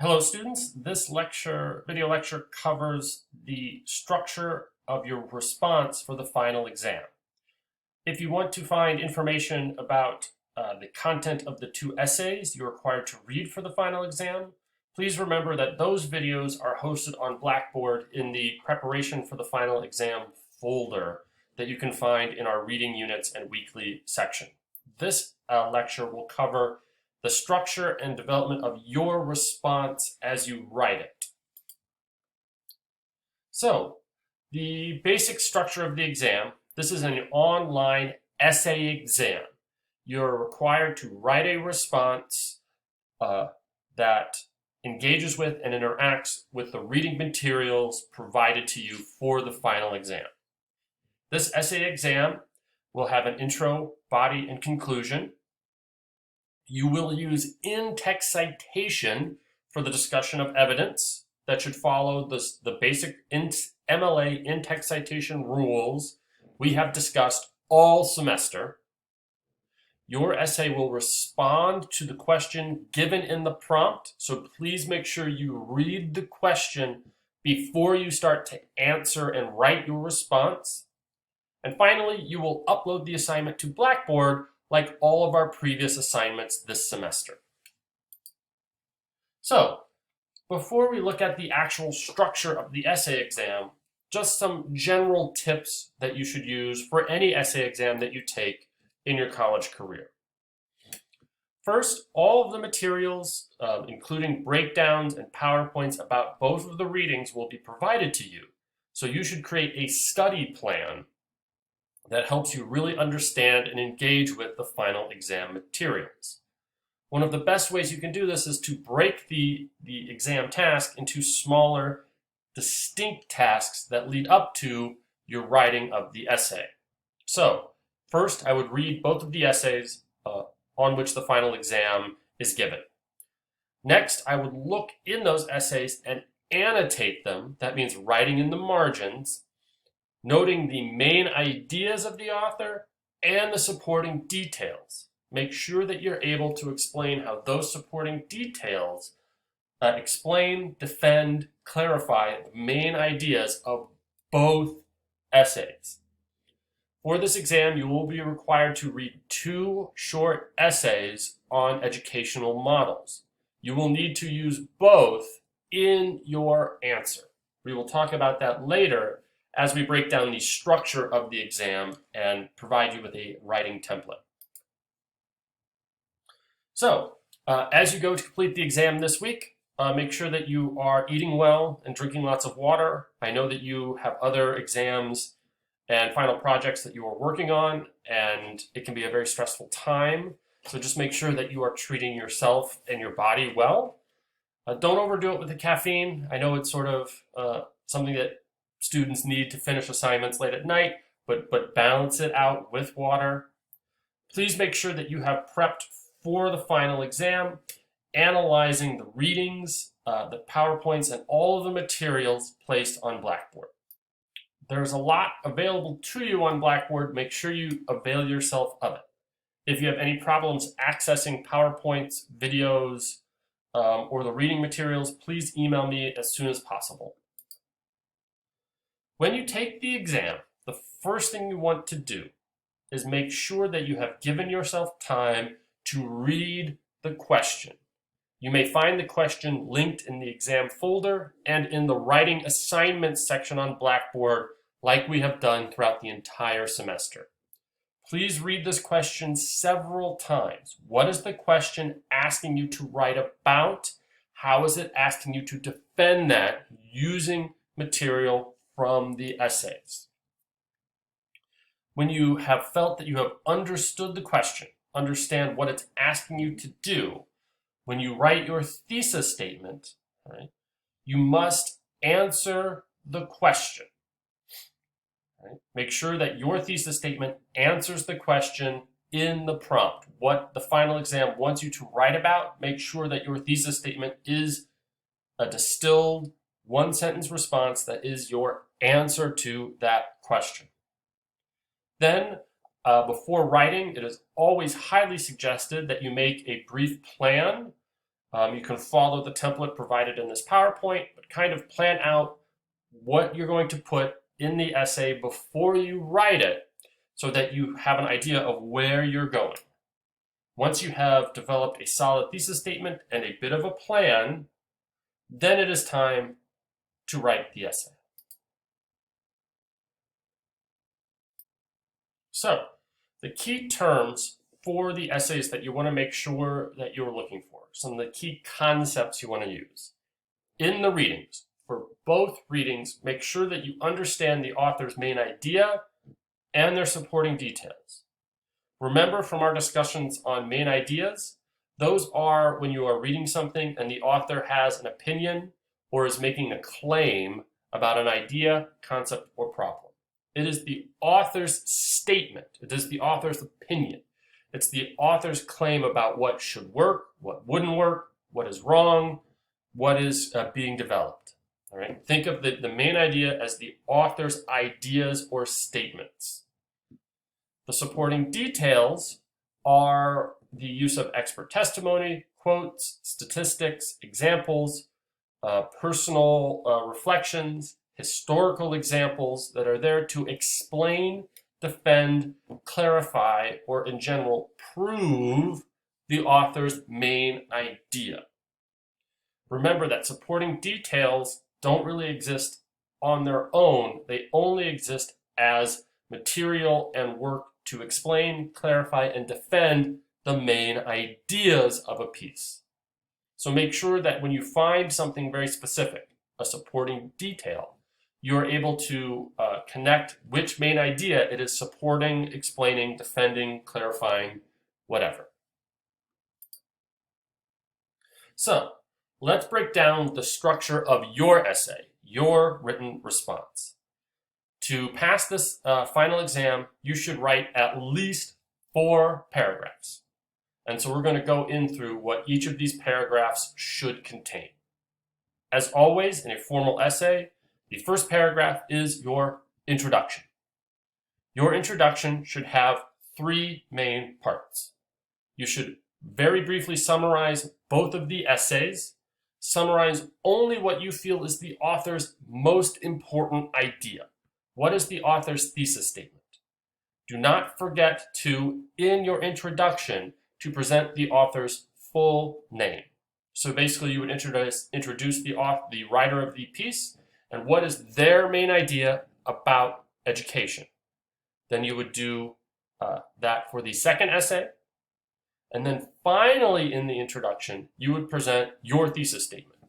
Hello students, this video lecture covers the structure of your response for the final exam. If you want to find information about the content of the two essays you're required to read for the final exam, please remember that those videos are hosted on Blackboard in the preparation for the final exam folder that you can find in our reading units and weekly section. This lecture will cover the structure and development of your response as you write it. So, the basic structure of the exam, this is an online essay exam. You're required to write a response that engages with and interacts with the reading materials provided to you for the final exam. This essay exam will have an intro, body, and conclusion. You will use in-text citation for the discussion of evidence that should follow the basic MLA in-text citation rules we have discussed all semester. Your essay will respond to the question given in the prompt, so please make sure you read the question before you start to answer and write your response. And finally, you will upload the assignment to Blackboard like all of our previous assignments this semester. So, before we look at the actual structure of the essay exam, just some general tips that you should use for any essay exam that you take in your college career. First, all of the materials, including breakdowns and PowerPoints about both of the readings, will be provided to you. So you should create a study plan that helps you really understand and engage with the final exam materials. One of the best ways you can do this is to break the exam task into smaller, distinct tasks that lead up to your writing of the essay. So, first, I would read both of the essays on which the final exam is given. Next, I would look in those essays and annotate them. That means writing in the margins, noting the main ideas of the author and the supporting details. Make sure that you're able to explain how those supporting details explain, defend, clarify the main ideas of both essays. For this exam, you will be required to read 2 short essays on educational models. You will need to use both in your answer. We will talk about that later as we break down the structure of the exam and provide you with a writing template. So, as you go to complete the exam this week, make sure that you are eating well and drinking lots of water. I know that you have other exams and final projects that you are working on, and it can be a very stressful time. So just make sure that you are treating yourself and your body well. Don't overdo it with the caffeine. I know it's sort of something that students need to finish assignments late at night, but balance it out with water. Please make sure that you have prepped for the final exam, analyzing the readings, the PowerPoints, and all of the materials placed on Blackboard. There's a lot available to you on Blackboard. Make sure you avail yourself of it. If you have any problems accessing PowerPoints, videos, or the reading materials, please email me as soon as possible. When you take the exam, the first thing you want to do is make sure that you have given yourself time to read the question. You may find the question linked in the exam folder and in the writing assignments section on Blackboard, like we have done throughout the entire semester. Please read this question several times. What is the question asking you to write about? How is it asking you to defend that using material from the essays? When you have felt that you have understood the question, understand what it's asking you to do, when you write your thesis statement, right, you must answer the question. Right? Make sure that your thesis statement answers the question in the prompt. What the final exam wants you to write about, make sure that your thesis statement is a distilled, one-sentence response that is your answer to that question. Then, before writing, it is always highly suggested that you make a brief plan You can follow the template provided in this PowerPoint, but kind of plan out what you're going to put in the essay before you write it so that you have an idea of where you're going. Once you have developed a solid thesis statement and a bit of a plan, then it is time to write the essay. So, the key terms for the essays that you want to make sure that you're looking for, some of the key concepts you want to use. In the readings, for both readings, make sure that you understand the author's main idea and their supporting details. Remember from our discussions on main ideas, those are when you are reading something and the author has an opinion or is making a claim about an idea, concept, or problem. It is the author's statement. It is the author's opinion. It's the author's claim about what should work, what wouldn't work, what is wrong, what is being developed. All right? Think of the main idea as the author's ideas or statements. The supporting details are the use of expert testimony, quotes, statistics, examples, personal reflections, historical examples that are there to explain, defend, clarify, or in general, prove the author's main idea. Remember that supporting details don't really exist on their own. They only exist as material and work to explain, clarify, and defend the main ideas of a piece. So make sure that when you find something very specific, a supporting detail, you're able to connect which main idea it is supporting, explaining, defending, clarifying, whatever. So let's break down the structure of your essay, your written response. To pass this final exam, you should write at least 4 paragraphs. And so we're going to go in through what each of these paragraphs should contain. As always, in a formal essay, the first paragraph is your introduction. Your introduction should have 3 main parts. You should very briefly summarize both of the essays. Summarize only what you feel is the author's most important idea. What is the author's thesis statement? Do not forget to, in your introduction, to present the author's full name. So basically you would introduce the writer of the piece and what is their main idea about education. Then you would do that for the second essay. And then finally in the introduction, you would present your thesis statement.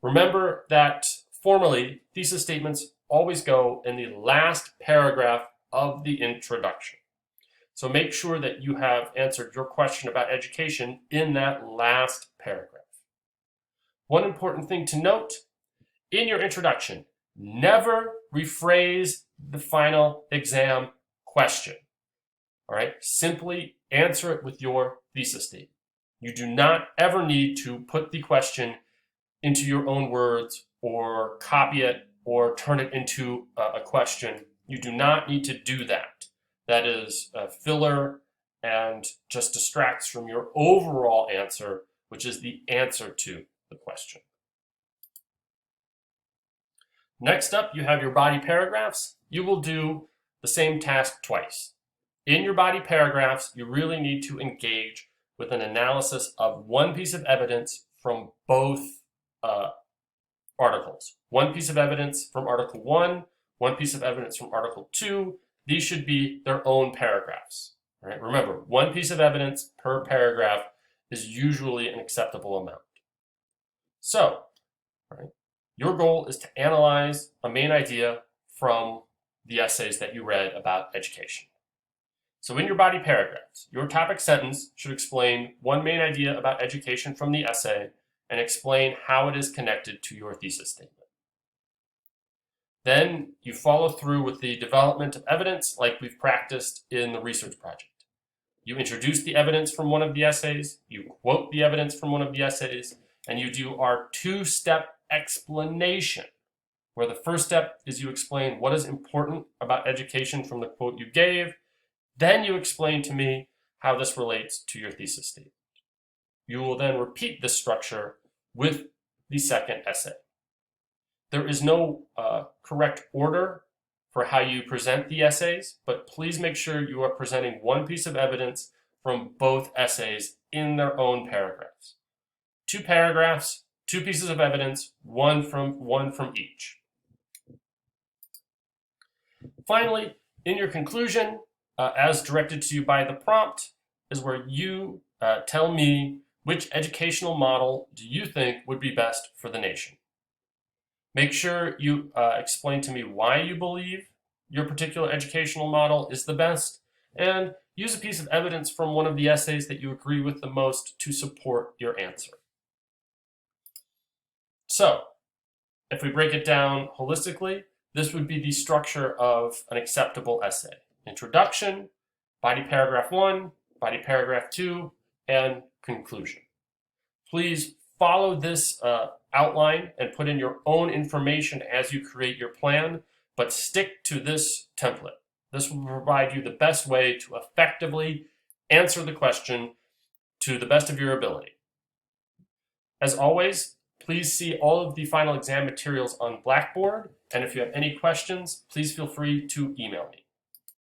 Remember that formally, thesis statements always go in the last paragraph of the introduction. So make sure that you have answered your question about education in that last paragraph. One important thing to note, in your introduction, never rephrase the final exam question. All right, simply answer it with your thesis statement. You do not ever need to put the question into your own words or copy it or turn it into a question. You do not need to do that. That is a filler and just distracts from your overall answer, which is the answer to the question. Next up, you have your body paragraphs. You will do the same task twice. In your body paragraphs, you really need to engage with an analysis of one piece of evidence from both articles. One piece of evidence from Article 1, one piece of evidence from Article 2. These should be their own paragraphs. All right? Remember, one piece of evidence per paragraph is usually an acceptable amount. So, all right, your goal is to analyze a main idea from the essays that you read about education. So in your body paragraphs, your topic sentence should explain one main idea about education from the essay and explain how it is connected to your thesis statement. Then you follow through with the development of evidence like we've practiced in the research project. You introduce the evidence from one of the essays, you quote the evidence from one of the essays, and you do our 2-step explanation, where the first step is you explain what is important about education from the quote you gave. Then you explain to me how this relates to your thesis statement. You will then repeat this structure with the second essay. There is no correct order for how you present the essays, but please make sure you are presenting one piece of evidence from both essays in their own paragraphs. 2 paragraphs, 2 pieces of evidence, one from each. Finally, in your conclusion, as directed to you by the prompt, is where you tell me which educational model do you think would be best for the nation. Make sure you explain to me why you believe your particular educational model is the best, and use a piece of evidence from one of the essays that you agree with the most to support your answer. So, if we break it down holistically, this would be the structure of an acceptable essay. Introduction, body paragraph 1, body paragraph 2, and conclusion. Please follow this outline and put in your own information as you create your plan, but stick to this template. This will provide you the best way to effectively answer the question to the best of your ability. As always, please see all of the final exam materials on Blackboard, and if you have any questions, please feel free to email me.